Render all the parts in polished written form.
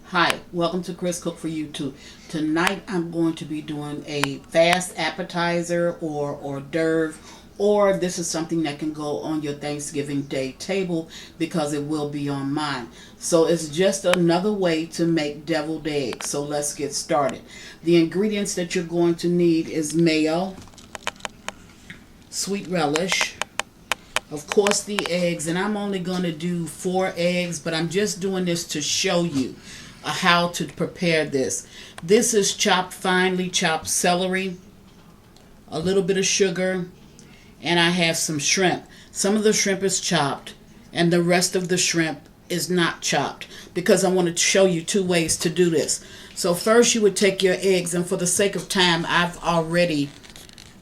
Hi, welcome to Chris Cook for You Too. Tonight I'm going to be doing a fast appetizer or hors d'oeuvre, or this is something that can go on your Thanksgiving Day table because it will be on mine. So it's just another way to make deviled eggs. So let's get started. The ingredients that you're going to need is mayo, sweet relish, of course the eggs, and I'm only going to do 4 eggs, but I'm just doing this to show you how to prepare this. This is finely chopped celery, a little bit of sugar, and I have some shrimp. Some of the shrimp is chopped and the rest of the shrimp is not chopped because I want to show you 2 ways to do this. So first you would take your eggs, and for the sake of time I've already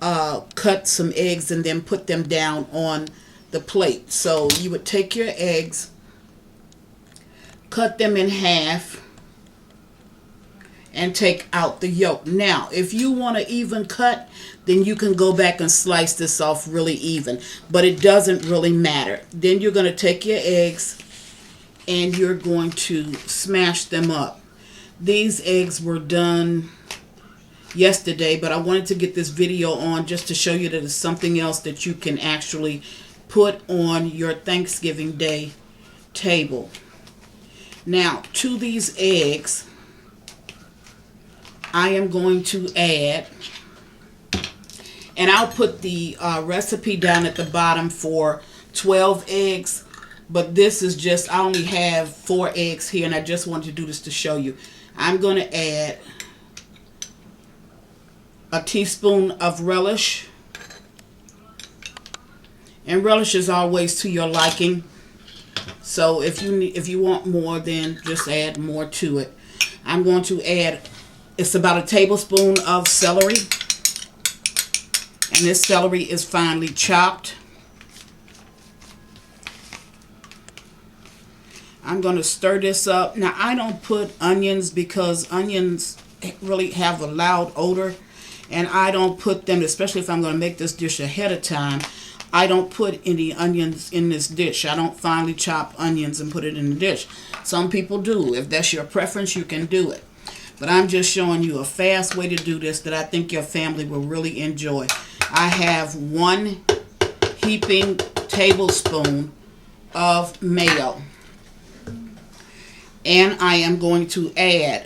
cut some eggs and then put them down on the plate. So you would take your eggs, cut them in half, and take out the yolk. Now, if you want to even cut, then you can go back and slice this off really even, but it doesn't really matter. Then you're going to take your eggs and you're going to smash them up. These eggs were done yesterday, but I wanted to get this video on just to show you that it's something else that you can actually put on your Thanksgiving Day table. Now, to these eggs, I am going to add, and I'll put the recipe down at the bottom for 12 eggs, but this is just, I only have 4 eggs here, and I just wanted to do this to show you. I'm going to add a teaspoon of relish, and relish is always to your liking. So if you want more, then just add more to it. I'm going to add, it's about a tablespoon of celery, and this celery is finely chopped. I'm going to stir this up. Now I don't put onions because onions really have a loud odor, and I don't put them, especially if I'm going to make this dish ahead of time. I don't put any onions in this dish. I don't finely chop onions and put it in the dish. Some people do. If that's your preference, you can do it. But I'm just showing you a fast way to do this that I think your family will really enjoy. I have 1 heaping tablespoon of mayo. And I am going to add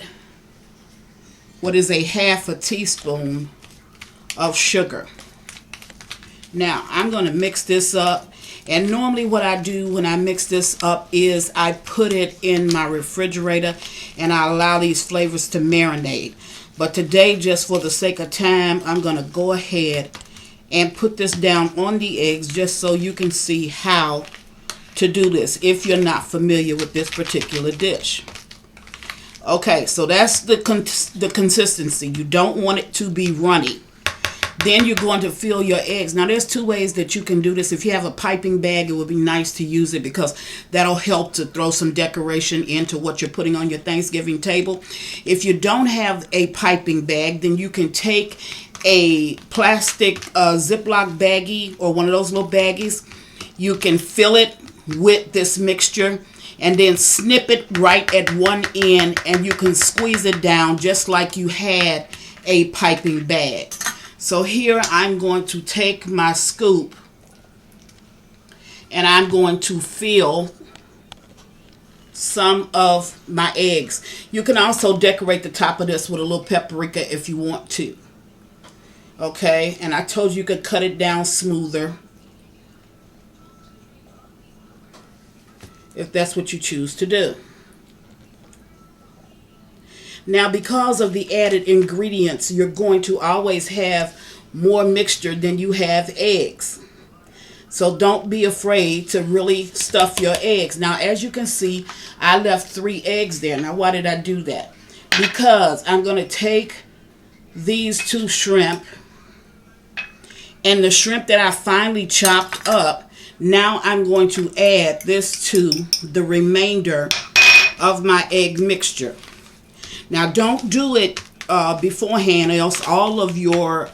what is a half a teaspoon of sugar. Now, I'm going to mix this up. And normally what I do when I mix this up is I put it in my refrigerator and I allow these flavors to marinate. But today, just for the sake of time, I'm going to go ahead and put this down on the eggs just so you can see how to do this if you're not familiar with this particular dish. Okay, so that's the consistency. You don't want it to be runny. Then you're going to fill your eggs. Now, there's 2 ways that you can do this. If you have a piping bag, it would be nice to use it because that'll help to throw some decoration into what you're putting on your Thanksgiving table. If you don't have a piping bag, then you can take a plastic Ziploc baggie or one of those little baggies. You can fill it with this mixture and then snip it right at one end, and you can squeeze it down just like you had a piping bag. So here I'm going to take my scoop and I'm going to fill some of my eggs. You can also decorate the top of this with a little paprika if you want to. Okay, and I told you could cut it down smoother if that's what you choose to do. Now, because of the added ingredients, you're going to always have more mixture than you have eggs. So don't be afraid to really stuff your eggs. Now, as you can see, I left 3 eggs there. Now, why did I do that? Because I'm going to take these 2 shrimp and the shrimp that I finely chopped up. Now I'm going to add this to the remainder of my egg mixture. Now, don't do it beforehand, else all of your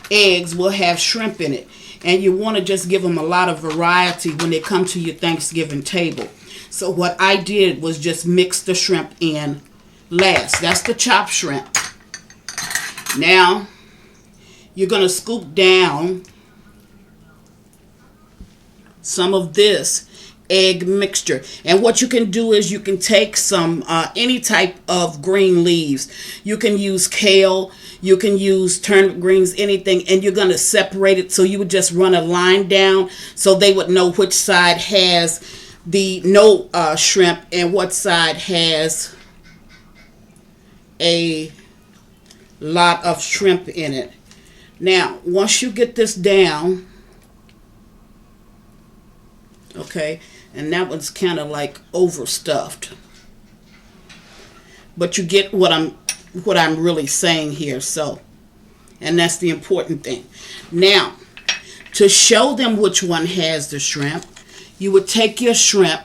eggs will have shrimp in it. And you want to just give them a lot of variety when they come to your Thanksgiving table. So what I did was just mix the shrimp in last. That's the chopped shrimp. Now, you're going to scoop down some of this egg mixture. And what you can do is you can take some any type of green leaves. You can use kale, you can use turnip greens, anything, and you're going to separate it. So you would just run a line down so they would know which side has the no shrimp and what side has a lot of shrimp in it. Now, once you get this down, okay, and that one's kind of like overstuffed, but you get what I'm really saying here. So, and that's the important thing. Now, to show them which one has the shrimp, you would take your shrimp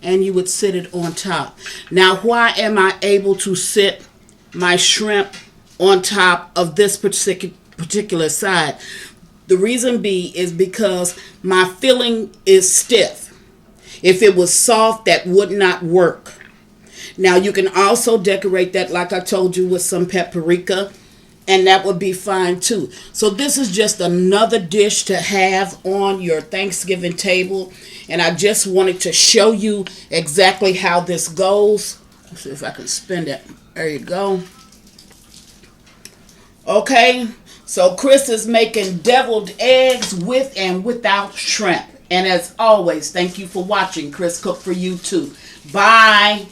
and you would sit it on top. Now, why am I able to sit my shrimp on top of this particular side? The reason is because my filling is stiff. If it was soft, that would not work. Now, you can also decorate that, like I told you, with some paprika, and that would be fine too. So this is just another dish to have on your Thanksgiving table, and I just wanted to show you exactly how this goes. Let's see if I can spin it. There you go. Okay, so Chris is making deviled eggs with and without shrimp. And as always, thank you for watching. Chris Cook for you too. Bye.